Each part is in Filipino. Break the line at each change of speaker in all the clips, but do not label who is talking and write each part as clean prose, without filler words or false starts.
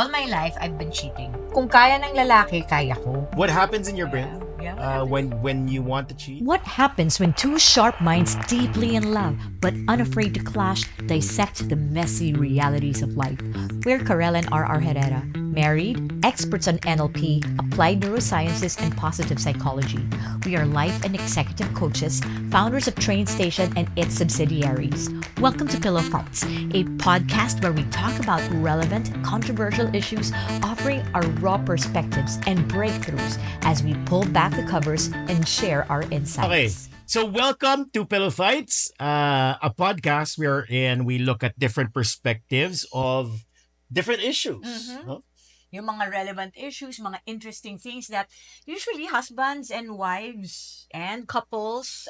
All my life, I've been cheating. Kung kaya ng lalaki, kaya ko.
What happens in your brain
Yeah.
when you want to cheat?
What happens when two sharp minds deeply in love but unafraid to clash dissect the messy realities of life? We're Karel and R.R. Herrera, married, experts on NLP, applied neurosciences, and positive psychology. We are life and executive coaches, founders of Train Station and its subsidiaries. Welcome to Pillow Fights, a podcast where we talk about relevant, controversial issues, offering our raw perspectives and breakthroughs as we pull back the covers and share our insights.
Okay, so welcome to Pillow Fights, a podcast wherein we look at different perspectives of different issues. No?
Yung mga relevant issues, mga interesting things that usually husbands and wives and couples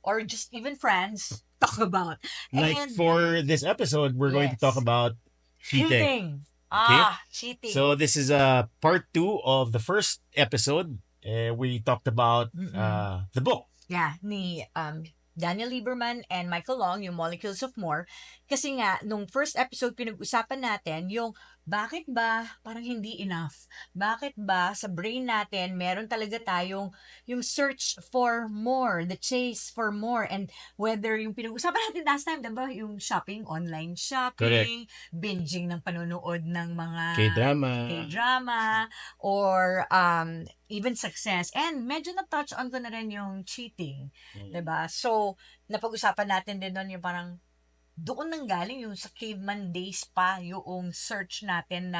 or just even friends talk about.
Like
And
for this episode, we're going to
Yes.
talk about cheating.
Cheating.
So this is part 2 of the first episode. We talked about the book.
Yeah, ni Daniel Lieberman and Michael Long, yung Molecules of More. Kasi nga, nung first episode, pinag-usapan natin yung bakit ba parang hindi enough? Bakit ba sa brain natin, meron talaga tayong yung search for more, the chase for more, and whether yung pinag-usapan natin last time, diba? Yung shopping, online shopping, binging ng panonood ng mga K-drama, or even success. And medyo na-touch on ko na rin yung cheating. Diba? So, napag-usapan natin din doon yung parang doon nang galing yung sa caveman days pa yung search natin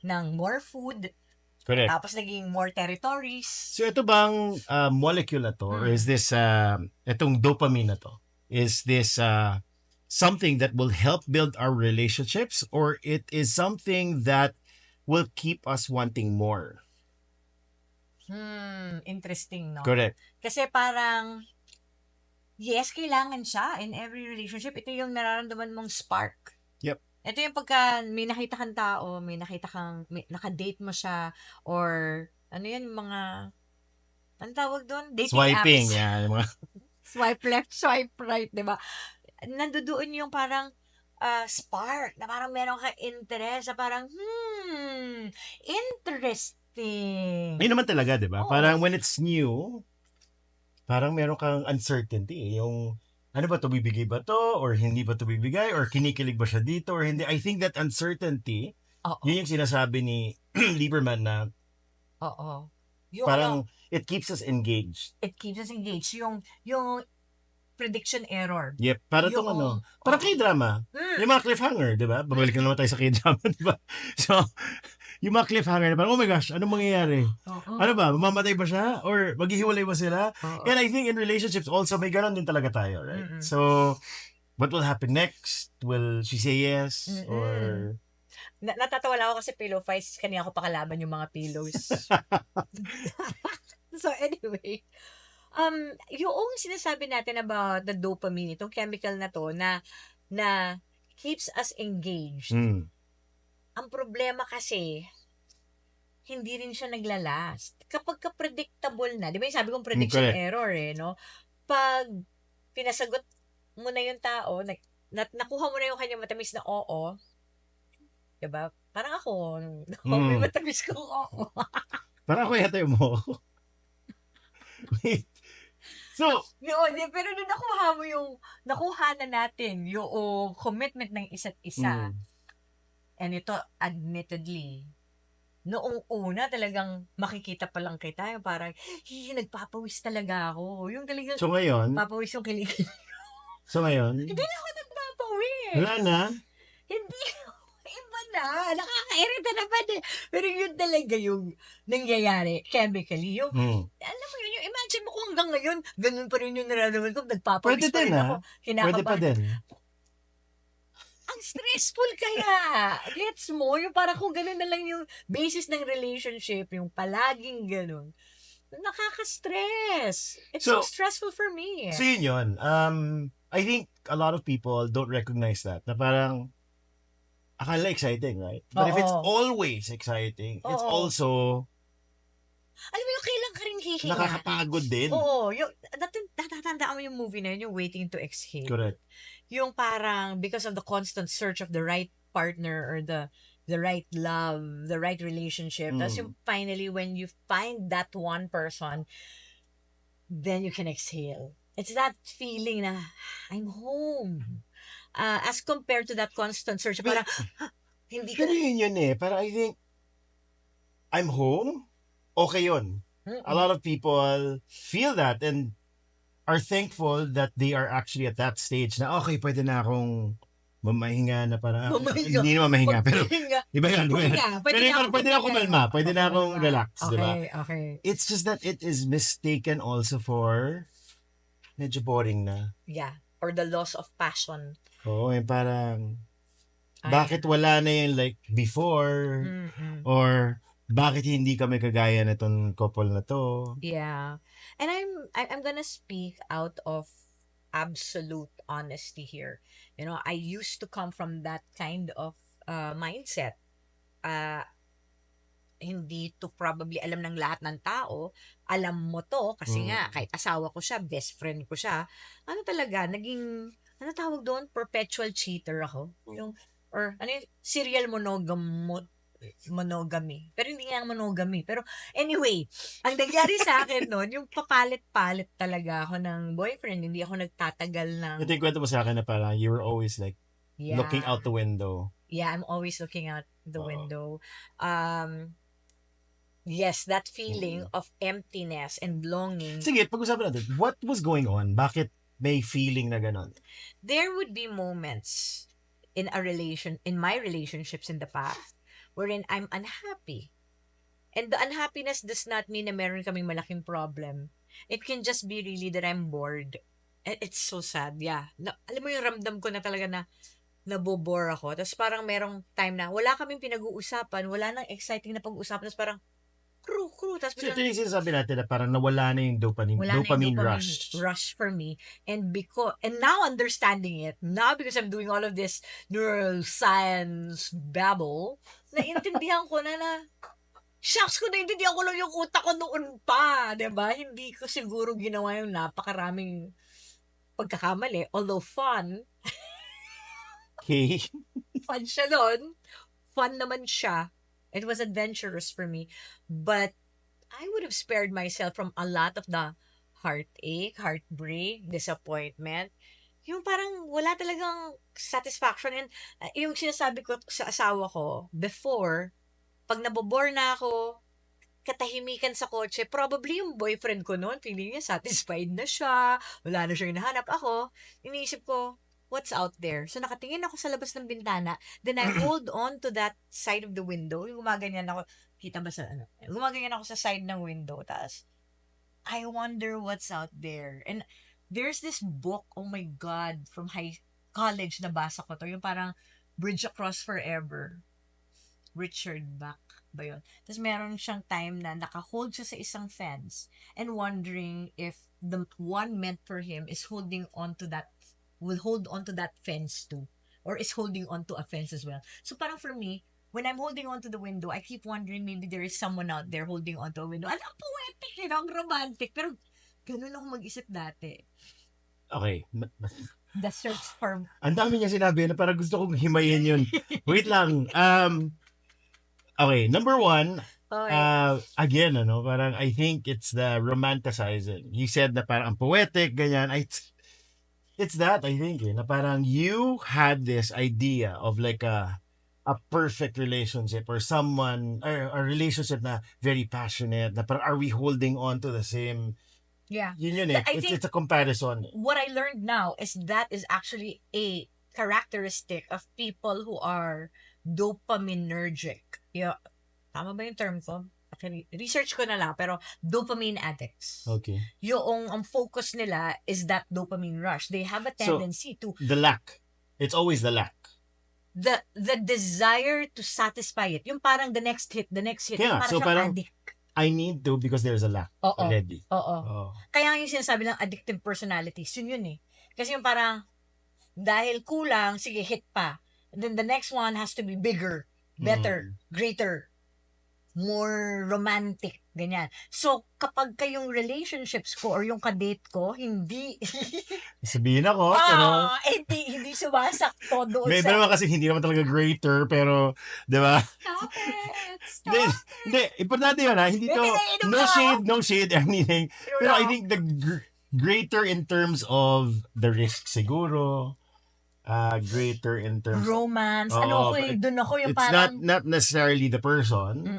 ng more food.
Correct.
Tapos naging more territories.
So ito bang molecule na to, or is this itong dopamine na to? Is this something that will help build our relationships, or it is something that will keep us wanting more?
Interesting, no?
Correct.
Kasi parang yes, kailangan siya in every relationship. Ito yung nararamdaman mong spark.
Yep.
Ito yung pagka may nakita kang tao, nakadate mo siya, or ano yan, mga, ano tawag doon? Dating
Swiping,
apps.
yeah. Yung mga...
Swipe left, swipe right, di ba? Nandoon yung parang spark, na parang meron ka interest, na parang, interesting.
Yun naman talaga, di ba?
Oo.
Parang when it's new, parang meron kang uncertainty. Yung, ano ba to, bibigay ba to? Or hindi ba to bibigay? Or kinikilig ba siya dito? Or hindi? I think that uncertainty,
Oo.
yun yung sinasabi ni Lieberman na
Oo. Yung
parang it keeps us engaged.
it keeps us engaged. Yung prediction error.
Yep. Para tong
Yung-
parang K-drama. Yung mga cliffhanger, di ba? Babalik na naman tayo sa K-drama, di ba? So, yung mga cliffhanger na parang, oh my gosh, anong mangyayari?
Oo.
Ano ba? Mamamatay ba siya? Or maghihiwalay ba sila?
Oo.
And I think in relationships also, may ganon din talaga tayo, right? So, what will happen next? Will she say yes? Or...
Natatawa lang ako kasi pillow fights, kanina ko pakalaban yung mga pillows. So anyway, yung sinasabi natin about the dopamine, itong chemical na to, na keeps us engaged. Ang problema kasi, hindi rin siya naglalast. Kapag ka-predictable na, di ba yung sabi kong prediction
Correct.
error no? Pag pinasagot mo na yung tao, nakuha mo na yung kanyang matamis na oo, di ba? Parang ako, may matamis kong oo.
Parang ako yata yung mo. Wait. So,
Pero nung nakuha na natin yung commitment ng isa't isa, and ito, admittedly, noong una talagang makikita pa lang kita, yung parang, nagpapawis talaga ako. Yung talagang,
so ngayon,
papawis yung kilig. Hindi na ako nagpapawis.
wala na.
Hindi. Iba na. Nakakairita naman eh. Pero yun talaga yung nangyayari chemically. Yung, alam mo yun, yung imagine mo kung hanggang ngayon, ganun pa rin yung nararamdaman ko, nagpapawis
Pwede
pa rin
din,
ako.
Pwede pa din.
Ang stressful kaya. Gets mo? Yung parang kung ganun na lang yung basis ng relationship, yung palaging ganun. Nakaka-stress. It's so stressful for me.
So yun. I think a lot of people don't recognize that. Na parang, akala exciting, right? But if it's
Oo.
always exciting, it's
Oo.
also
Alam mo yung kailan ka rin hihinga.
nakakapagod din.
Oo. Natatandaan mo yung movie na yun, yung Waiting to Exhale.
Correct.
Yung parang, because of the constant search of the right partner or the the right love, the right relationship. Tapos yung finally, when you find that one person, then you can exhale. It's that feeling na, I'm home. As compared to that constant search, parang, hindi ka
Pero yun eh. Parang I think, I'm home? Okay yun. A lot of people feel that and are thankful that they are actually at that stage na okay, pwede na akong mamahinga na parang,
Mamahinga.
hindi na mamahinga, pero
Magpahinga.
iba yun.
Pahinga.
Pero parang pwede na akong kumalma, pwede na akong relax, di ba?
Okay.
It's just that it is mistaken also for medyo boring na.
Yeah. Or the loss of passion.
Oo, parang
Ay.
bakit wala na yung like before
Mm-mm.
or bakit hindi kami kagaya na tong couple na to.
Yeah. And I'm gonna speak out of absolute honesty here. You know, I used to come from that kind of mindset. Hindi to probably alam ng lahat ng tao. Alam mo to kasi nga kahit asawa ko siya, best friend ko siya. Ano talaga, naging ano tawag doon? Perpetual cheater ako. Yung or ano yung serial monogamy. Pero hindi nga monogamy. Pero anyway, ang nangyari sa akin noon, yung papalit-palit talaga ako ng boyfriend. Hindi ako nagtatagal ng...
Ito yung kwento mo sa akin na parang you were always like
Yeah.
looking out the window.
Yeah, I'm always looking out the
Oo.
window. Yes, that feeling of emptiness and longing.
Sige, pag-usapan natin. What was going on? Bakit may feeling na ganon?
There would be moments in my relationships in the past, wherein I'm unhappy. And the unhappiness does not mean na meron kaming malaking problem. It can just be really that I'm bored. And it's so sad, yeah. Alam mo yung ramdam ko na talaga na nabobore ako. Tapos parang merong time na wala kaming pinag-uusapan, wala nang exciting na pag-uusapan. Tapos parang, crew. Tapos
So ito yung sinasabi natin na parang nawala na yung dopamine
wala na yung
rush.
rush for me. And now understanding it, now because I'm doing all of this neuroscience babble, naintindihan ko na shucks ko, naintindihan ko lang yung utak ko noon pa, diba? Hindi ko siguro ginawa yung napakaraming pagkakamali. Although fun
Okay.
siya doon. Fun naman siya. It was adventurous for me. But I would have spared myself from a lot of the heartache, heartbreak, disappointment. Yung parang wala talagang satisfaction. And yung sinasabi ko sa asawa ko, before, pag nabobore na ako, katahimikan sa kotse, probably yung boyfriend ko noon, feeling niya satisfied na siya, wala na siyang hinahanap. Ako, iniisip ko, what's out there? So, nakatingin ako sa labas ng bintana, then I hold on to that side of the window. Yung gumaganyan ako, kita ba sa ano? Gumaganyan ako sa side ng window, tapos, I wonder what's out there. And there's this book, oh my God, from college na basa ko to, yung parang Bridge Across Forever. Richard Bach ba yun? Tapos meron siyang time na naka-hold siya sa isang fence and wondering if the one meant for him is will hold on to that fence too, or is holding on to a fence as well. So parang for me, when I'm holding on to the window, I keep wondering maybe there is someone out there holding on to a window. Ang poetic, ang romantic. Pero ganun ako mag-isip dati.
Okay.
The search for...
Ang dami niya sinabi na parang gusto kong himayin yun. Wait lang. Okay, number one, again, parang I think it's the romanticizing. You said na parang ang poetic, ganyan. It's that, I think, na parang you had this idea of like a perfect relationship or someone, or a relationship na very passionate, na parang are we holding on to the same...
Yeah.
Yun eh.
I think
it's a comparison.
what I learned now is that is actually a characteristic of people who are dopaminergic. Yeah. Tama ba yung term ko? Okay, research ko na lang, pero dopamine addicts.
Okay.
Yung ang focus nila is that dopamine rush. They have a tendency to
The lack. It's always the lack.
the desire to satisfy it. Yung parang the next hit.
Yeah,
Yung
so
parang
parang-
addict.
I need to because there's a lack
Oo.
already.
Oo.
Oh.
Kaya yung sinasabi ng addictive personalities, yun eh. Kasi yung parang, dahil kulang, sige, hit pa. And then the next one has to be bigger, better, greater. more romantic, ganyan. So, kapag kayong relationships ko or yung kadate ko, hindi,
Sabihin ako, pero
hindi sumasakto doon
may
sa,
iba naman kasi hindi naman talaga greater, pero, di ba?
stop it,
Hindi,
stop
hindi, importante yun ha. Hindi
May
to,
pinainom
no
ka,
shade, no shade, anything.
Yun
Pero I
lang.
think the greater in terms of the risk siguro, greater in terms of,
Romance,
Oo,
doon ako yung
it's not
parang,
not necessarily the person.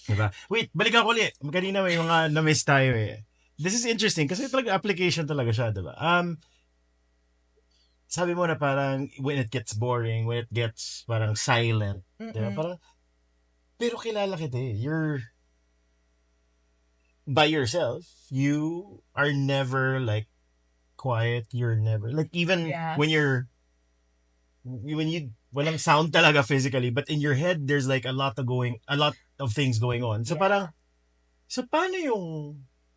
Diba? Wait, balikan ko ulit. Kanina may mga na-miss tayo eh. This is interesting kasi talaga application talaga siya, diba? Sabi mo na parang when it gets boring, when it gets parang silent, diba? Parang, pero kilala kita eh. You're by yourself. You are never like quiet. You're never like even
Yes.
when you walang sound talaga physically, but in your head there's like a lot of things going on. So
Yeah.
parang so paano yung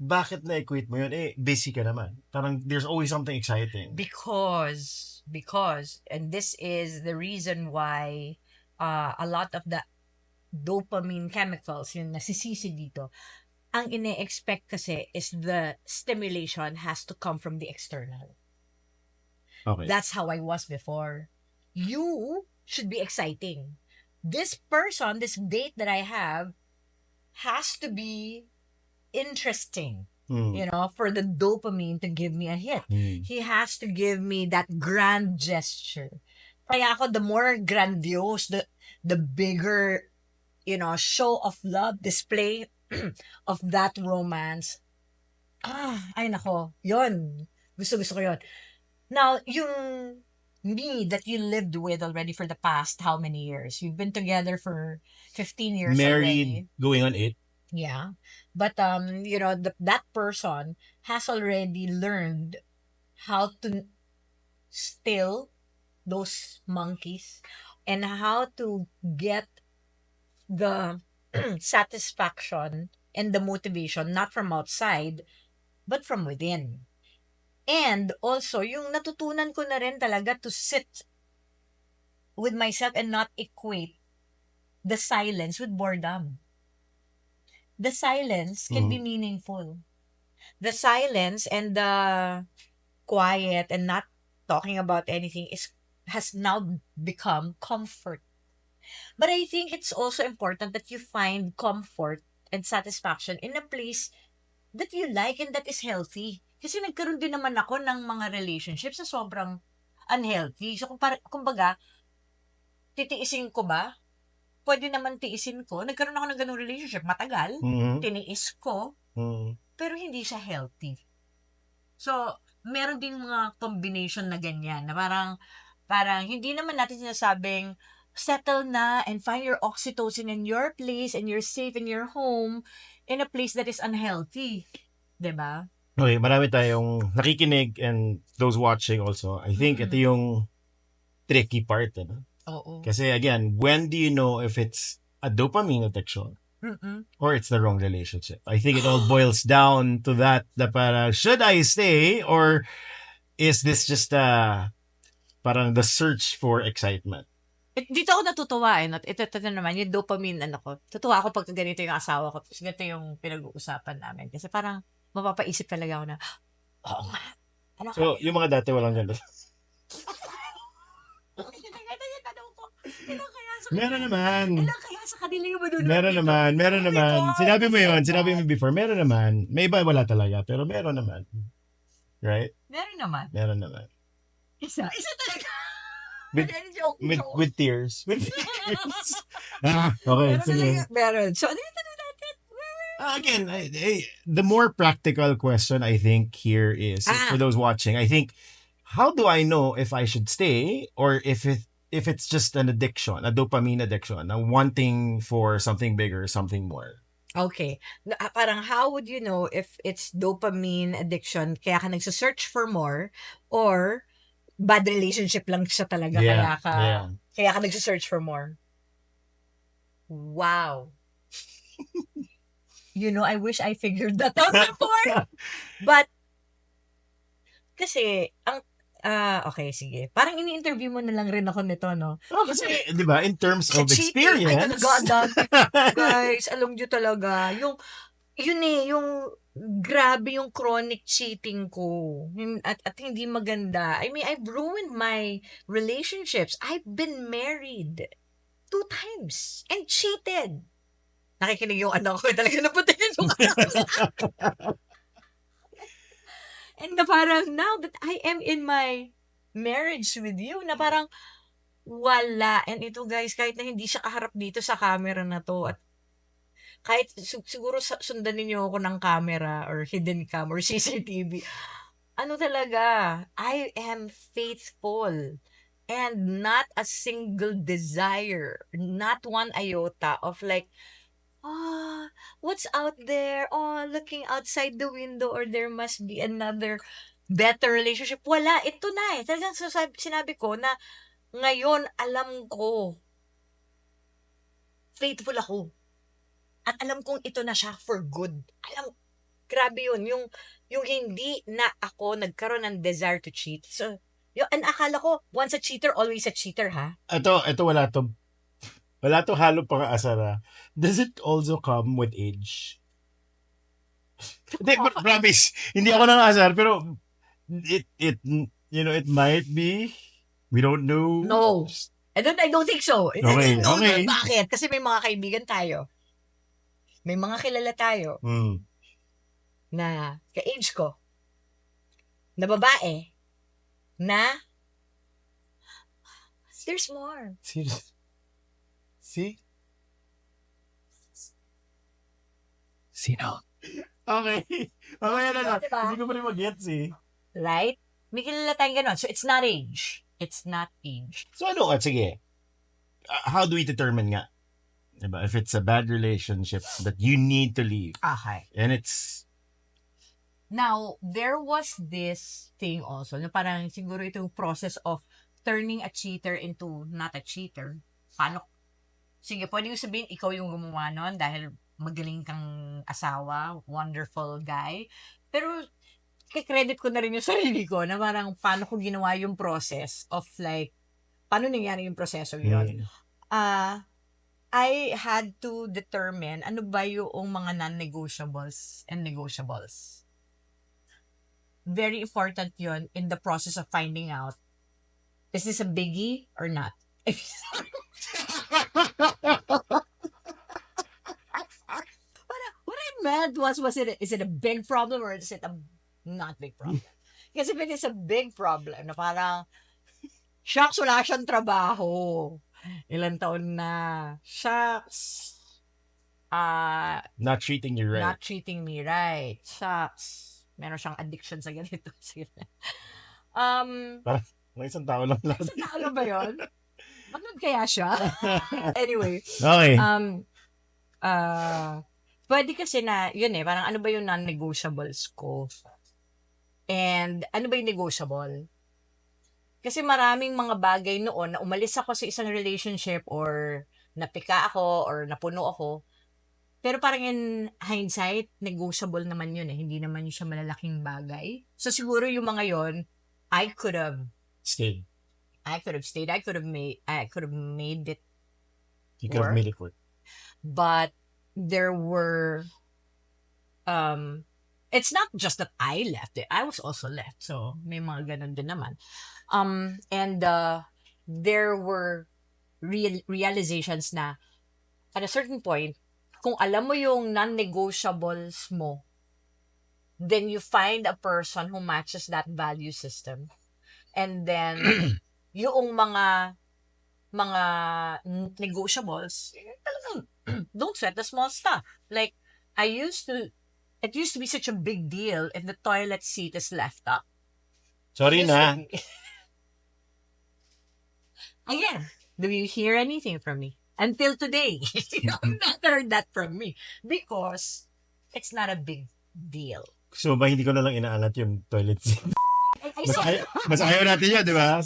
bakit na-equate mo yun? Eh, busy ka naman. Parang there's always something exciting.
because, and this is the reason why a lot of the dopamine chemicals, yung nasisisi dito, ang ine-expect kasi is the stimulation has to come from the external.
Okay.
That's how I was before. You should be exciting. This person, this date that I have, has to be interesting,
Hmm.
for the dopamine to give me a hit.
Hmm.
He has to give me that grand gesture. Kaya ako, the more grandiose, the bigger, show of love, display of that romance. Ay nako, yon. Gusto ko yon. Now, yung me that you lived with already for the past how many years? You've been together for 15 years already.
Married, going on 8.
Yeah. But, that person has already learned how to still those monkeys and how to get the satisfaction and the motivation not from outside but from within. And also, yung natutunan ko na rin talaga to sit with myself and not equate the silence with boredom. The silence can be meaningful. The silence and the quiet and not talking about anything has now become comfort. But I think it's also important that you find comfort and satisfaction in a place that you like and that is healthy. Kasi nagkaroon din naman ako ng mga relationships na sobrang unhealthy. So, kumbaga, titiisin ko ba? Pwede naman tiisin ko. Nagkaroon ako ng ganung relationship. Matagal.
Mhm.
Tiniis ko.
Mhm.
Pero hindi siya healthy. So, meron din mga combination na ganyan. Na parang hindi naman natin sinasabing settle na and find your oxytocin in your place and you're safe in your home in a place that is unhealthy. 'Di ba?
Okay, marami tayong nakikinig and those watching also. I think ito yung tricky part. Ano?
Oo.
Kasi again, when do you know if it's a dopamine addiction or it's the wrong relationship? I think it all boils down to that, parang, should I stay or is this just parang the search for excitement?
Dito ako natutuwa Ito naman, yung dopamine ko. Tutuwa ako pag ganito yung asawa ko. Tapos ganito yung pinag-uusapan namin. Kasi parang mapapaisip talaga ako na, oo nga. Ano
So, yung mga dati walang gano'n. Meron naman.
Ilan kaya sa kanila yung manunood
Meron
dito?
naman.
Oh my God,
Sinabi mo
so
yun,
sad.
sinabi mo before, meron naman. May iba wala talaga, pero meron naman. Right?
Meron naman.
Meron naman.
Isa talaga.
With-
Joke.
With tears. With tears. Okay,
Meron
sige.
talaga. Meron. So, ano yung tanong natin?
Again, the more practical question I think here is, for those watching, I think, how do I know if I should stay or if it's just an addiction, a dopamine addiction, a wanting for something bigger, something more?
Okay. Parang how would you know if it's dopamine addiction kaya ka nagsa-search for more or bad relationship lang siya talaga
Yeah,
kaya ka nagsa-search for more? Wow. I wish I figured that out before. But kasi Okay, sige. Parang ini-interview mo na lang rin ako nito, no?
Oh, kasi, di ba, in terms of
Cheating, ay
experience,
talaga, ang dami. Guys, alam nyo talaga, yung grabe yung chronic cheating ko. At hindi maganda. I mean, I've ruined my relationships. I've been married 2 times and cheated. Nakikinig yung anak ko, talaga napatingin yung anak ko. And na parang, now that I am in my marriage with you, na parang, wala. And ito guys, kahit na hindi siya kaharap dito sa camera na to, at kahit siguro sundan niyo ako ng camera or hidden cam or CCTV, ano talaga, I am faithful. And not a single desire, not one iota of like, what's out there? Oh, looking outside the window, or there must be another better relationship. Wala, ito na eh. Talagang sinabi ko na ngayon alam ko faithful ako. At alam kong ito na siya for good. Grabe yun. Yung hindi na ako nagkaroon ng desire to cheat. So, and akala ko, once a cheater, always a cheater, ha?
ito wala to halo pang-aasar, ha? Does it also come with age? Hindi, but promise, hindi ako nang-asar, pero it might be, we don't know.
No. I don't think so.
Okay,
No,
okay.
bakit? Kasi may mga kaibigan tayo. May mga kilala tayo na ka-age ko, na babae, na there's more.
Serious? See? Sino? Okay. Okay, ano.
Diba?
Hindi ko pa rin mag-gets, eh.
Right? May kilala tayong ganon. So, it's not age. It's not age.
So, ano, sige. How do we determine nga? Diba? If it's a bad relationship that you need to leave.
Okay.
And it's...
Now, there was this thing also, na parang siguro itong process of turning a cheater into not a cheater. Paano? Sige, pwede ko sabihin, ikaw yung gumawa nun dahil magaling kang asawa, wonderful guy. Pero, kikredit ko na rin yung sarili ko na parang paano ko ginawa yung process of like, paano nangyari yung proseso yun. I had to determine ano ba yung mga non-negotiables and negotiables. Very important yun in the process of finding out, is this a biggie or not? What I meant was is it a big problem or is it a not big problem? Kasi if it is a big problem, na parang, shucks, wala siyang trabaho. Ilan taon na, shucks,
not treating you right.
not treating me right. Shucks, meron siyang addiction sa ganito.
May isang tao lang lahat.
Ano ba yun? Manood kaya siya? Anyway,
Okay.
pwede kasi na, yun eh, parang ano ba yung non-negotiables ko? And ano ba yung negotiable? Kasi maraming mga bagay noon na umalis ako sa isang relationship or napika ako or napuno ako. Pero parang in hindsight, negotiable naman yun eh. Hindi naman yun siya malalaking bagay. So siguro yung mga yun, I could have
Stayed.
I could have stayed. I could have made it.
You could have made it work.
But there were, it's not just that I left it. I was also left. So may mga ganun din naman. And there were realizations na at a certain point, kung alam mo yung non-negotiables mo, then you find a person who matches that value system. And then, yung mga negotiables, talagang, don't sweat the small stuff. Like, it used to be such a big deal if the toilet seat is left up.
Sorry na.
Again, do you hear anything from me? Until today, you have not heard that from me. Because, it's not a big deal.
So ba hindi ko na lang inaangat yung toilet seat? Mas ayaw natin yun, di ba?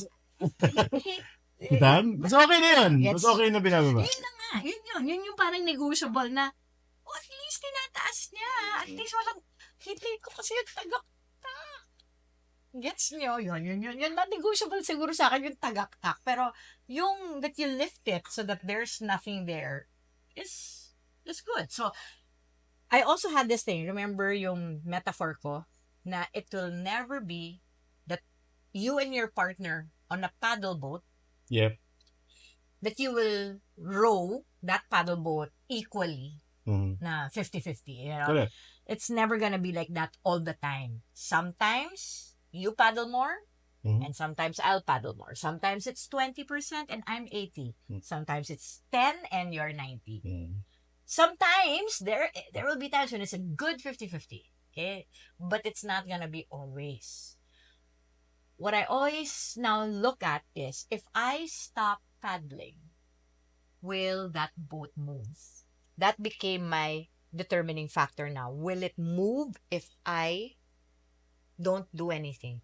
Diba? Mas okay na yun. Mas okay na binababa.
Yun na nga. Yun yung parang negotiable na, at least tinataas niya. At least walang, hindi ko kasi yung tagakta. Gets nyo? Yun. Not negotiable siguro sa akin yung tagaktak. Pero yung that you lift it so that there's nothing there is good. So, I also had this thing. Remember yung metaphor ko na it will never be that you and your partner on a paddle boat,
Yep.
that you will row that paddle boat equally
Mhm.
na 50-50. You know?
Correct.
It's never gonna be like that all the time. Sometimes you paddle more,
Mhm.
and sometimes I'll paddle more. Sometimes it's 20% and I'm 80.
Hmm.
Sometimes it's 10 and you're 90.
Mhm.
Sometimes there will be times when it's a good 50-50. Okay? But it's not gonna be always. What I always now look at is, if I stop paddling, will that boat move? That became my determining factor now. Will it move if I don't do anything?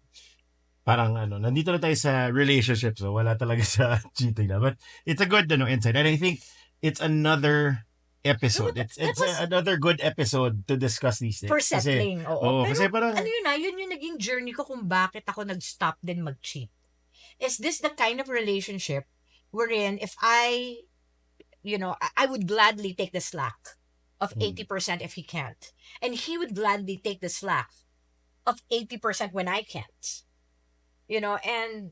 Parang nandito na tayo sa relationship, so wala talaga sa cheating na. But it's a good insight. And I think it's another episode.
No,
It's
that was-
another good episode to discuss these things.
For settling, oo.
Oo,
Pero
kasi parang,
yun yung naging journey ko kung bakit ako nag-stop din mag-cheat. Is this the kind of relationship wherein if I would gladly take the slack of 80% if he can't. And he would gladly take the slack of 80% when I can't. And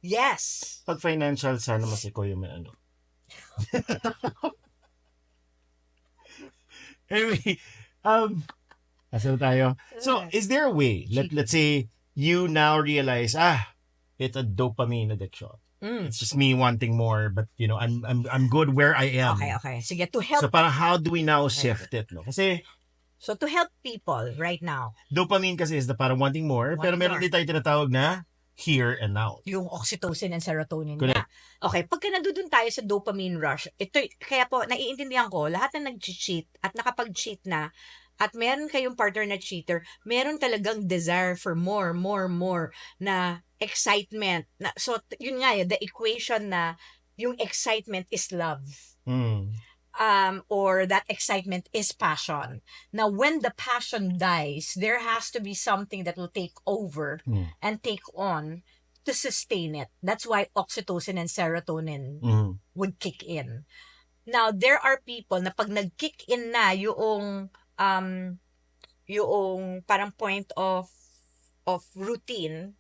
yes.
pag financial, sana mas ikaw yung may Anyway, asa na tayo? So, is there a way, let's say, you now realize, it's a dopamine addiction. It's just me wanting more, but I'm good where I am.
Okay. Sige, to help.
So parang how do we now shift it, no? Kasi
So to help people right now,
dopamine kasi is the parang wanting more, pero
Wanting
meron
more.
din tayo tinatawag na here and now.
yung oxytocin and serotonin
Correct.
na. Okay, pagka nandun tayo sa dopamine rush, kaya po, naiintindihan ko, lahat na nag-cheat at nakapag-cheat na, at meron kayong partner na cheater, meron talagang desire for more na excitement. So, yun nga the equation na yung excitement is love. Or that excitement is passion. Now, when the passion dies, there has to be something that will take over and take on to sustain it. That's why oxytocin and serotonin would kick in. Now, there are people na pag nag-kick in na yung parang point of routine,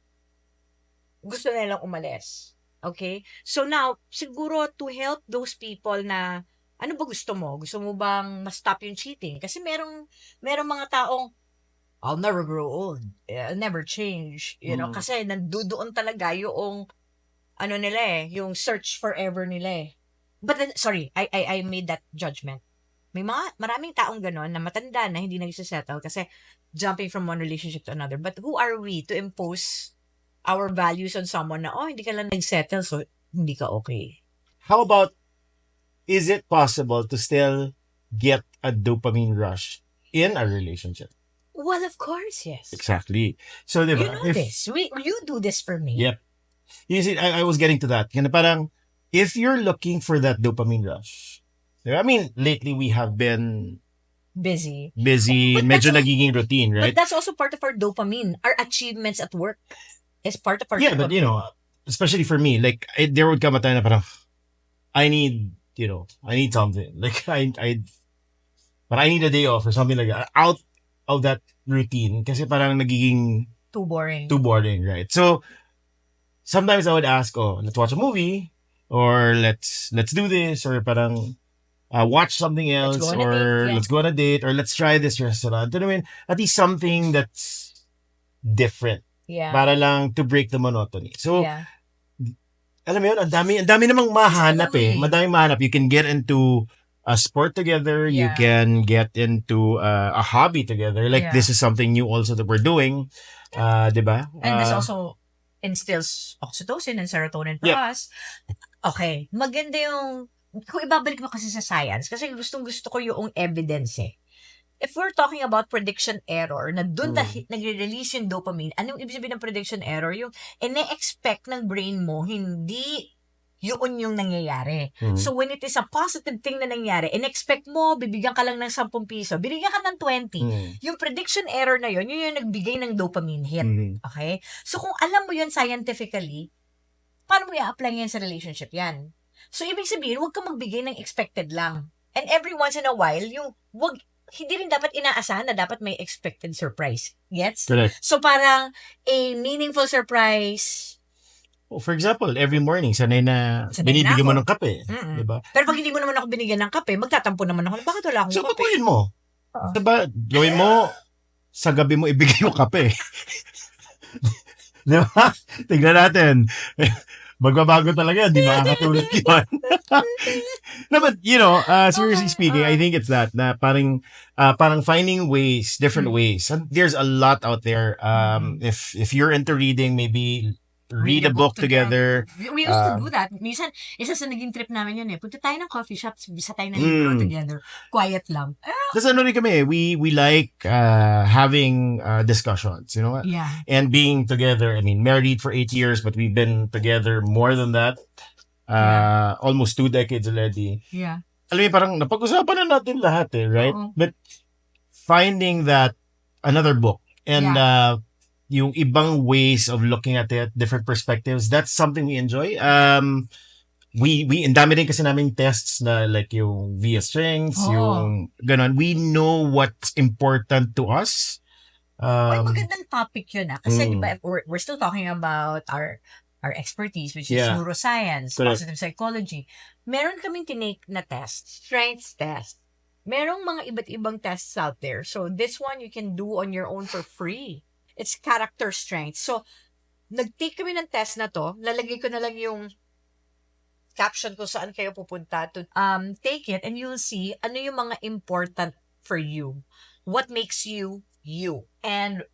gusto na nilang umalis. Okay? So now, siguro to help those people na ano ba gusto mo? Gusto mo bang ma-stop yung cheating? Kasi merong mga taong, I'll never grow old. I'll never change. Kasi nandoon talaga yung, yung search forever nila eh. But then, sorry, I made that judgment. Maraming taong ganon na matanda na hindi nagsisettle kasi jumping from one relationship to another. But who are we to impose our values on someone na, hindi ka lang nagsettle, so hindi ka okay.
How about, is it possible to still get a dopamine rush in a relationship?
Well, of course, yes.
Exactly. So, diba?
You know this. You do this for me.
Yep. You see, I was getting to that. Kaya parang, if you're looking for that dopamine rush, I mean, lately we have been
Busy.
busy,
But
medyo
that's-
nagiging routine, right?
But that's also part of our dopamine. Our achievements at work is part of our
Yeah, but
dopamine.
especially for me, like, there would come a time na parang, I need something. Like, but I need a day off or something like that. Out of that routine. Kasi parang nagiging
Too boring.
too boring, right? So, sometimes I would ask, let's watch a movie, or let's do this, or parang, watch something else,
Let's go on a
or
date, yeah.
let's go on a date, or let's try this restaurant. You know what I mean? At least something that's different.
Yeah.
Para lang to break the monotony. So,
Yeah.
alam mo yun, ang dami namang mahanap eh.
Absolutely.
Madaming mahanap. You can get into a sport together. You
Yeah.
can get into a hobby together. Like,
Yeah.
this is something new also that we're doing. Diba?
And this also instills oxytocin and serotonin for
Yeah.
us. Okay. Maganda yung, kung ibabalik mo kasi sa science, kasi gustong-gusto ko yung evidence eh. If we're talking about prediction error, na doon nagre-release yung dopamine, anong ibig sabihin ng prediction error? Yung ine-expect ng brain mo, hindi yun yung nangyayari.
Mhm.
So, when it is a positive thing na nangyari, in-expect mo, bibigyan ka lang ng 10 piso, binigyan ka ng 20.
Mhm.
Yung prediction error na yun yung nagbigay ng dopamine hit.
Mhm.
Okay? So, kung alam mo yun scientifically, paano mo i-apply yan sa relationship yan? So, ibig sabihin, huwag kang magbigay ng expected lang. And every once in a while, hindi rin dapat inaasahan na dapat may expected surprise. Gets?
Correct.
So, parang a meaningful surprise.
Oh, for example, every morning, sanay na
Sanay na
binibigyan mo
ako.
ng kape.
Mm-mm.
Diba?
Pero pag hindi mo naman ako binigyan ng kape, magtatampo naman ako. Bakit wala akong
So,
kape?
baguhin mo.
Oo.
Diba? Gawin mo, sa gabi mo ibigay yung kape. Diba? Tignan natin. Magbabago talaga, di makakatulog yun. No, but, seriously speaking, I think it's that, na parang finding ways, different ways. And there's a lot out there. If you're into reading, maybe read a book together.
We used to do that. Minsan, isa sa naging trip namin yun punta tayo ng coffee shop, bisa tayo ng libro together. Quiet lang.
Kasi rin kami, we like having discussions, you know what?
Yeah.
And being together. I mean, married for 8 years, but we've been together more than that. Almost 2 decades already.
Yeah.
Alam mo, parang napag-usapan na natin lahat right?
Oo.
But finding that another book and yung ibang ways of looking at it, different perspectives, that's something we enjoy. We ang dami rin kasi namin tests na like yung via strengths, yung ganon. We know what's important to us.
Ay, magandang topic yun Kasi
Mm.
diba, we're still talking about our expertise, which is
Yeah.
neuroscience,
Correct.
positive psychology. Meron kaming tinake na test, strengths test. Merong mga iba't ibang tests out there. So, this one you can do on your own for free. It's character strength. So, nag-take kami ng test na to. Lalagay ko na lang yung caption ko saan kayo pupunta to take it and you'll see ano yung mga important for you. What makes you, you. And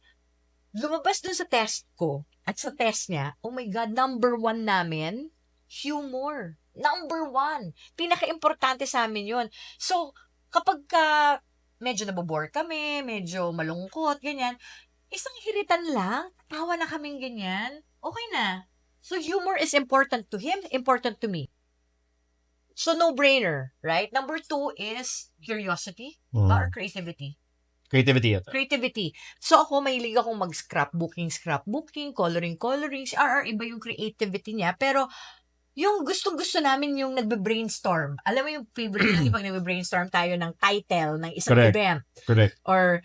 lumabas dun sa test ko at sa test niya, oh my God, number 1 namin, humor. Number 1. Pinaka-importante sa amin yun. So, kapag medyo nabobore kami, medyo malungkot, ganyan, isang hiritan lang, tawa na kaming ganyan, okay na. So, humor is important to him, important to me. So, no-brainer, right? Number 2 is curiosity or creativity.
Creativity ito.
Creativity. So, ako, mahilig akong mag-scrapbooking, coloring. Si RR, iba yung creativity niya. Pero, yung gustong-gusto namin yung nagbe-brainstorm. Alam mo yung favorite natin pag nagbe-brainstorm tayo ng title ng isang
Correct.
event.
Correct.
Or,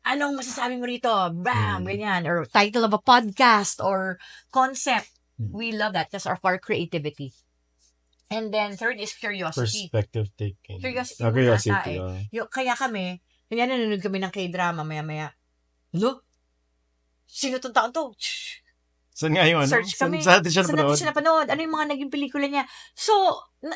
anong masasabi mo rito? Bam! Ganyan. Or title of a podcast or concept. We love that. That's our creativity. And then, third is curiosity.
Perspective taking.
Curiosity.
Curiosity.
Kaya kami, kanya nanonood kami ng K-drama, maya-maya. Look, sino tong taon to?
Saan nga yung
Search kami.
Saan natin siya
Saan natin
napanood?
siya napanood? Ano yung mga naging pelikula niya? So,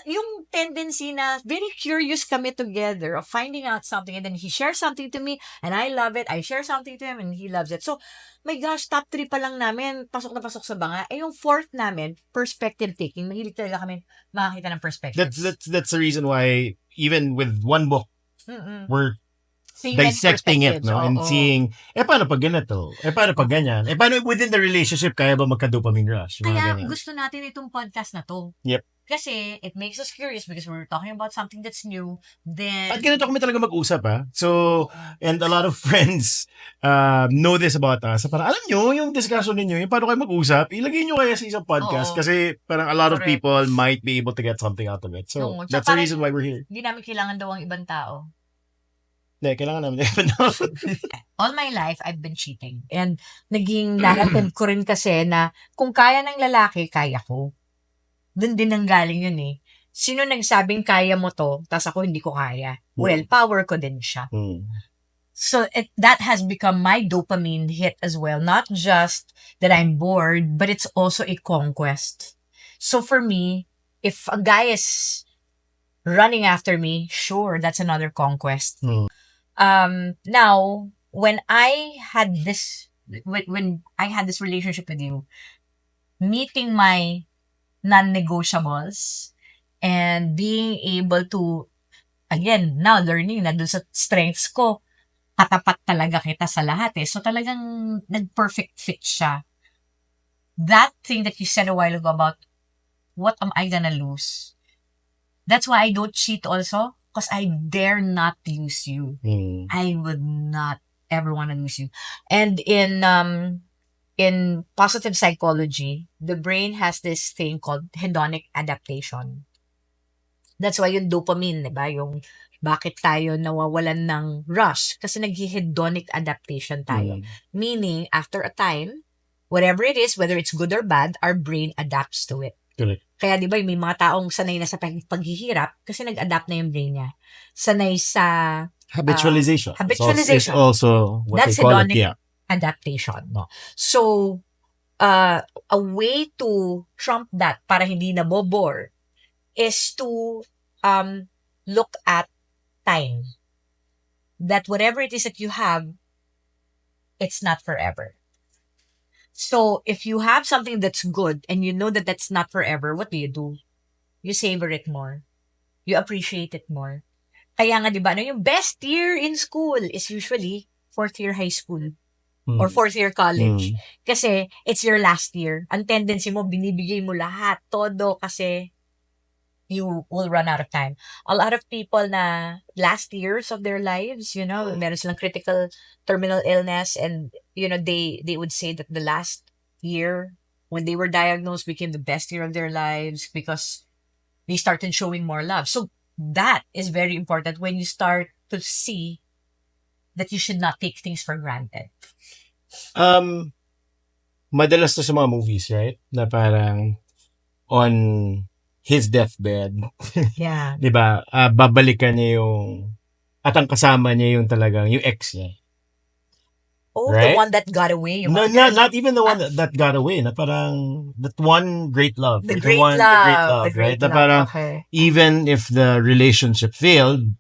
yung tendency na very curious kami together of finding out something and then he shares something to me and I love it. I share something to him and he loves it. So, my gosh, top 3 pa lang namin, pasok na pasok sa banga. Yung fourth namin, perspective taking. Mahilig talaga kami makakita ng perspectives.
That's the reason why even with one book, we're
Seeing
dissecting it,
perspectives.
no? And
Oo.
seeing, paano pag ganito? Paano pag ganyan? Paano within the relationship, kaya ba magka-dopamine rush? Yung mga
Kaya
ganyan.
gusto natin itong podcast na to.
Yep.
Kasi it makes us curious because we're talking about something that's new. Then,
At ganito kami talaga mag-usap, So, and a lot of friends know this about us. Parang, alam nyo, yung discussion ninyo, yung paano kayo mag-usap, ilagay nyo kaya sa isang podcast.
Oo.
Kasi parang a lot of
Correct.
people might be able to get something out of it. So,
Oo.
that's
Tsaka
the reason why we're here.
hindi namin kailangan daw ang ibang tao.
Hindi, kailangan namin.
All my life, I've been cheating. And naging narrative ko rin kasi na kung kaya ng lalaki, kaya ko. Doon din ang galing yun Sino nagsabing kaya mo to, tas ako hindi ko kaya? Well, power ko din siya. So that has become my dopamine hit as well. Not just that I'm bored, but it's also a conquest. So for me, if a guy is running after me, sure, that's another conquest. Now, when I had this relationship with you, meeting my non-negotiables and being able to, again, now learning na dun sa strengths ko, katapat talaga kita sa lahat So talagang nag-perfect fit siya. That thing that you said a while ago about what am I gonna lose? That's why I don't cheat also, because I dare not lose you. I would not ever want to lose you. And in positive psychology, the brain has this thing called hedonic adaptation. That's why yung dopamine, di ba? Yung bakit tayo nawawalan ng rush? Kasi nag-hedonic adaptation tayo. Meaning, after a time, whatever it is, whether it's good or bad, our brain adapts to it.
Correct.
Kaya di ba, may mga taong sanay na sa paghihirap kasi nag-adapt na yung brain niya. Sanay sa
Habitualization.
habitualization.
It's also what
That's
they call it.
hedonic
Yeah.
adaptation. No? So, a way to trump that para hindi na bobore is to look at time. That whatever it is that you have, it's not forever. So, if you have something that's good and you know that that's not forever, what do? You savor it more. You appreciate it more. Kaya nga, di ba, yung best year in school is usually fourth year high school or fourth year college. Kasi it's your last year. Ang tendency mo, binibigay mo lahat, todo, kasi you will run out of time. A lot of people na last years of their lives, meron silang critical terminal illness, and, they would say that the last year when they were diagnosed became the best year of their lives because they started showing more love. So that is very important when you start to see that you should not take things for granted.
Madalas to sa mga movies, right? Na parang on his deathbed,
Yeah.
'di ba? Babalikan niya yung at ang kasama niya yung talagang yung ex niya.
Oh,
Right?
the one that got away. Yung
No,
mga-
not even the one that got away. Na parang that one great love.
The
Like
great
one,
love.
the great love,
The great
right? Na
love.
parang
Okay.
even if the relationship failed,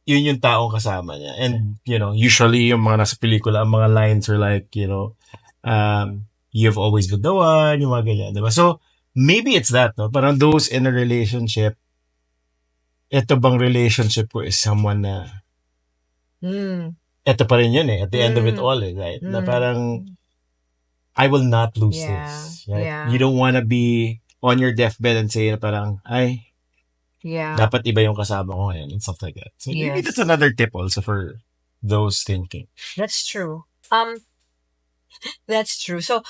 yun yung taong kasama niya. And, usually yung mga nasa pelikula, ang mga lines are like, you've always been the one, yung mga ganyan, diba? So, maybe it's that, no? Parang those in a relationship, ito bang relationship ko is someone na, ito pa rin yun eh, at the end of it all eh, right? Na parang, I will not lose
Yeah,
this, right?
yeah.
You don't wanna be on your deathbed and say na parang, ay,
Yeah.
dapat iba yung kasama ko ngayon and stuff like that. So maybe
Yes.
that's another tip also for those thinking.
That's true. That's true. So,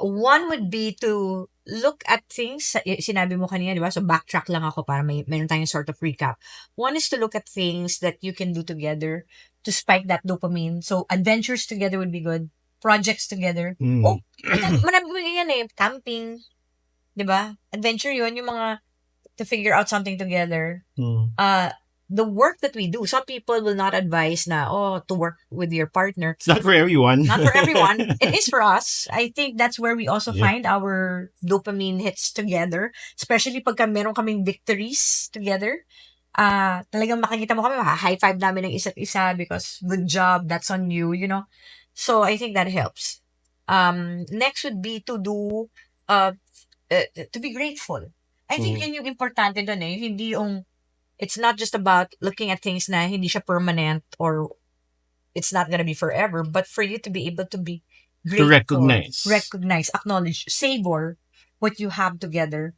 one would be to look at things, sinabi mo kanina, di ba? So, backtrack lang ako para meron tayong sort of recap. One is to look at things that you can do together to spike that dopamine. So, adventures together would be good. Projects together. Oh, marami yan eh. Camping. Di ba? Adventure yun. Yung mga to figure out something together. The work that we do, some people will not advise na, to work with your partner.
It's not for everyone.
Not for everyone. It is for us. I think that's where we also
Yeah.
find our dopamine hits together. Especially pagka meron kaming victories together. Talagang makikita mo kami, high five namin ng isa't isa because good job, that's on you, So I think that helps. Next would be to do, to be grateful. I think yun yung importante doon eh. Hindi yung, it's not just about looking at things na hindi siya permanent or it's not gonna be forever, but for you to be able to be grateful. Recognize, acknowledge, savor what you have together.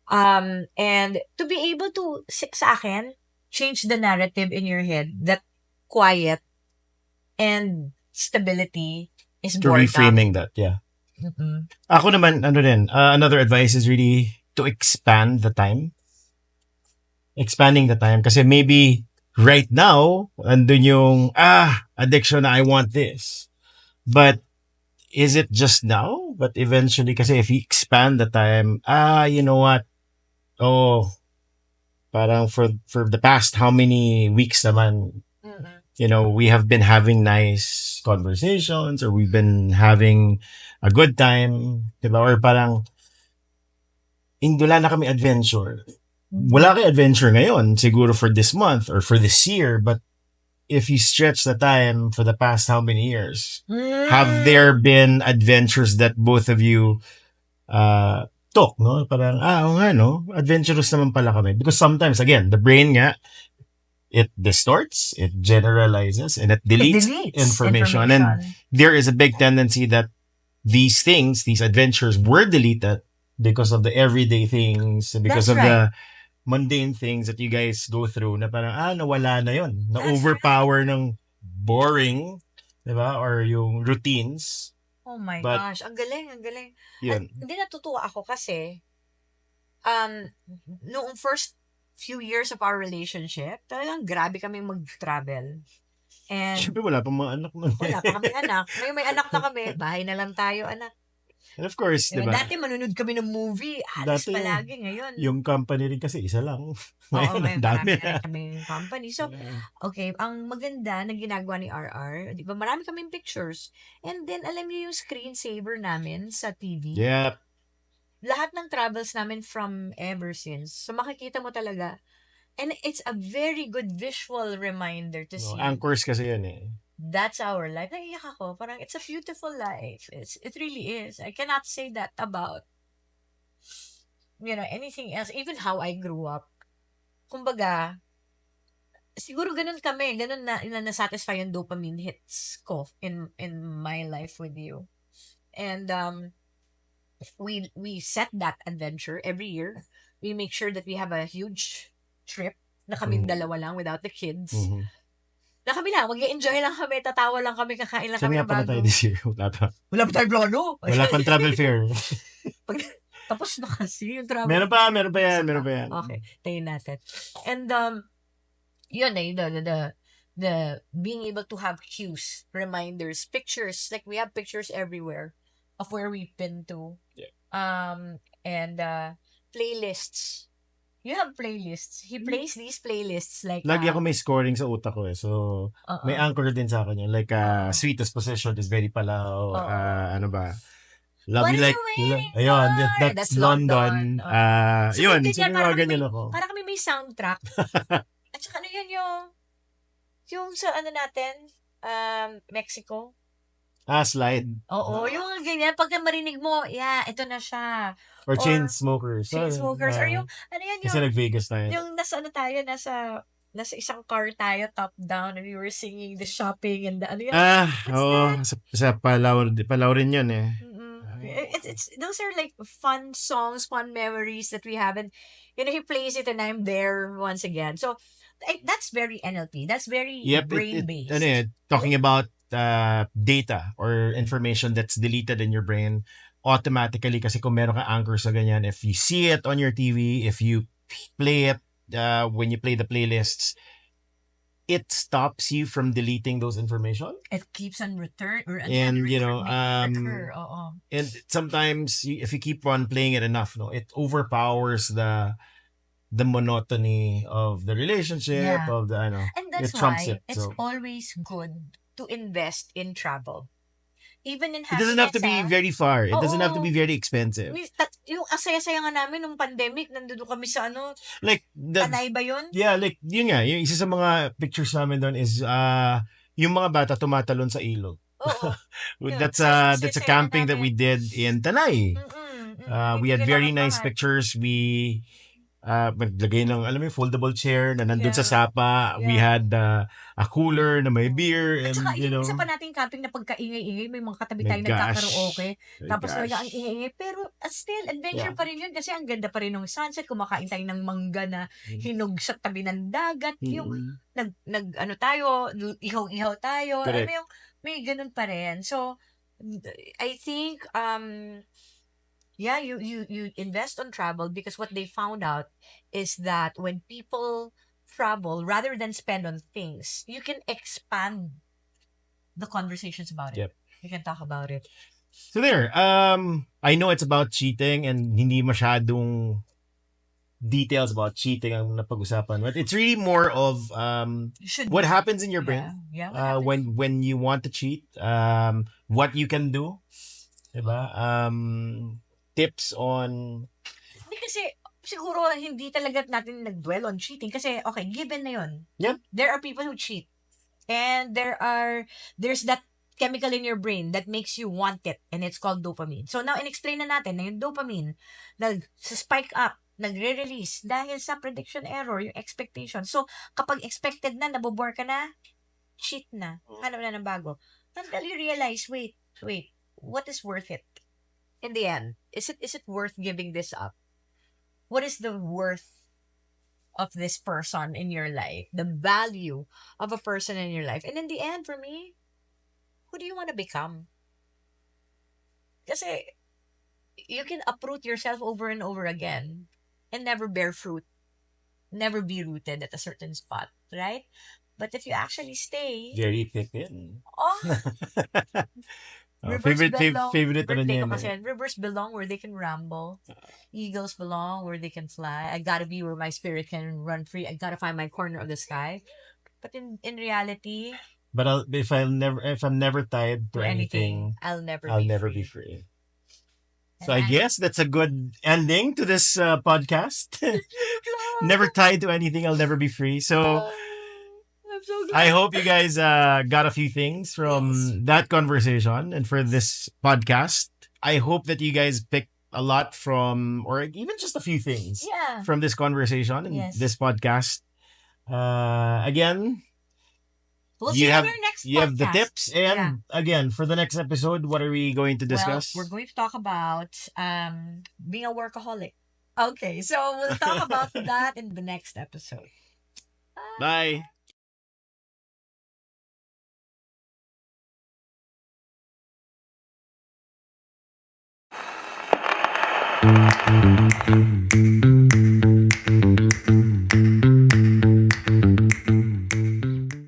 And to be able to, sa akin, change the narrative in your head that quiet and stability is
To
boredom.
reframing that, yeah. Ako naman, another advice is really to expand the time. Expanding the time. Kasi maybe right now, andun yung, addiction na I want this. But is it just now? But eventually, kasi if you expand the time, you know what? Oh, parang for the past how many weeks naman, we have been having nice conversations or we've been having a good time. Diba? Or parang, wala na kami adventure. Wala kay adventure ngayon, siguro for this month or for this year, but if you stretch the time for the past how many years, have there been adventures that both of you took, no? Parang, oo nga, no? Adventurous naman pala kami. Because sometimes, again, the brain nga, it distorts, it generalizes, and it deletes information. And there is a big tendency that these things, these adventures were deleted because of the everyday things, because
That's
of
right.
the mundane things that you guys go through na parang, nawala na yon.
That's
Na-overpower ng boring, di ba? Or yung routines.
Oh my
But,
gosh, ang galing, ang galing. At
yun.
hindi natutuwa ako kasi, noong first few years of our relationship, talagang grabe kaming mag-travel. And
Siyempre, wala pang mga anak nun.
wala pa kaming anak. Ngayon may anak na kami, bahay na lang tayo, anak.
And of course, di
Diba?
ba?
Dati manunod kami ng movie, halos
Dati,
palagi ngayon.
yung company rin kasi isa lang.
Oo,
Ngayon,
may
ang dami
marami na
na.
rin kaming company. So, okay, ang maganda na ginagawa ni RR, di ba, marami kaming pictures. And then, alam niyo yung screensaver namin sa TV?
Yep.
Lahat ng travels namin from ever since. So, makikita mo talaga. And it's a very good visual reminder to see.
Anchors kasi yan eh.
That's our life. Naiiyak ako. Parang, it's a beautiful life. It really is. I cannot say that about, anything else. Even how I grew up. Kumbaga, siguro ganun kami. Ganun na na-satisfy yung dopamine hits ko in my life with you. And, we set that adventure every year. We make sure that we have a huge trip na kaming dalawa lang without the kids.
Mhm.
Na kami lang, mag-enjoy lang kami, tatawa lang kami, kakain lang
Saan
kami
nga
ng
pala
bago.
tayo this year? Wala pa.
Wala pa tayong plano.
Wala pang travel fair.
Tapos na kasi yung travel.
Meron pa yan.
Okay, tayo natin. And, yun the being able to have cues, reminders, pictures, like we have pictures everywhere of where we've been to.
Yeah.
And playlists. You have playlists. He plays these playlists like
Lagi ako may scoring sa utak ko eh. So, may anchor din sa akin yun. Like, Sweetest Possession is very Palaw. Ano ba? Love
What
You
are
Like...
you waiting
Ayun,
for?
that's London.
So,
Yun,
ganyan,
so mga ganyan ako.
para kami may soundtrack. At saka ano yun yung sa ano natin, Mexico.
Slide.
Oo, yung mga ganyan, pagka marinig mo, ito na siya.
Or Chainsmokers.
Chainsmokers. Or yung, ano yan,
Kasi nag-Vegas tayo.
yung nasa ano tayo, nasa isang car tayo, top down, and we were singing the shopping and the, ano yun?
Sa Palaw rin yun eh.
It's those are like fun songs, fun memories that we have, and he plays it and I'm there once again. So that's very NLP. That's very brain based.
Talking about data or information that's deleted in your brain automatically kasi kung meron ka anchor sa ganyan, if you see it on your TV, if you play it when you play the playlists, it stops you from deleting those information.
It keeps on return or
and
recur.
And sometimes if you keep on playing it enough, it overpowers the monotony of the relationship of the
and that's
it trumps
why
it.
It's always good to invest in travel. Even in
it doesn't have to be very far. It doesn't have to be very expensive.
Yung asaya-saya nga namin nung pandemic, nandun kami sa
like
Panay ba yun?
Yeah, like yun nga, yung isa sa mga pictures namin doon is yung mga bata tumatalon sa ilog.
Oo.
That's a camping that we did in Tanay. We had very nice pictures. We maglagay ng foldable chair na nandun sa sapa. We had a cooler na may beer and
At saka yung isa pa nating camping na pagkaingay-ingay, may mga katabi tayong nagkakaraoke. Tapos talaga ang ingay-ingay, pero still adventure pa rin yun kasi ang ganda pa rin ng sunset, kumakain tayo ng mangga na hinog sa tabi ng dagat, yung tayo, ihaw-ihaw tayo. Alam mo yung may ganun pa rin. So I think you invest on travel because what they found out is that when people travel, rather than spend on things, you can expand the conversations about it.
Yep.
You can talk about it.
So there, I know it's about cheating and hindi masyadong details about cheating ang napag-usapan, but it's really more of what happens in your brain when you want to cheat, what you can do, diba? Tips on...
Hindi kasi, siguro hindi talaga natin nag-dwell on cheating kasi, okay, given na yun.
Yep.
There are people who cheat. And there's that chemical in your brain that makes you want it. And it's called dopamine. So now, in-explain na natin na yung dopamine nag-spike up, nagre-release dahil sa prediction error, yung expectation. So, kapag expected na, nabobore ka na, cheat na. Hanap na ng bago. Until you realize, wait, what is worth it? in the end, is it worth giving this up? What is the worth of this person in your life? The value of a person in your life. And in the end, for me, who do you want to become? Kasi you can uproot yourself over and over again and never bear fruit, never be rooted at a certain spot, right? But if you actually stay,
Very Pippin.
oh, rivers belong,
Favorite ano
birthday
niya
ko
yan
kasi,
eh.
rivers belong where they can ramble. Eagles belong where they can fly. I gotta be where my spirit can run free. I gotta find my corner of the sky. But in reality,
But if I'm never tied to
to anything,
anything,
I'll never
I'll
be
never
free.
be free.
And
So I guess that's a good ending to this podcast. Never
glad.
tied to anything, I'll never be free. So
I'm so glad.
I hope you guys got a few things from
Yes.
that conversation and for this podcast. I hope that you guys picked a lot from, or even just a few things
Yeah.
from this conversation and
Yes.
this podcast. Again,
We'll
you
see you
have
in our next
you have the
podcast.
tips, and again for the next episode, what are we going to discuss?
Well, we're going to talk about being a workaholic. Okay, so we'll talk about that in the next episode.
Bye.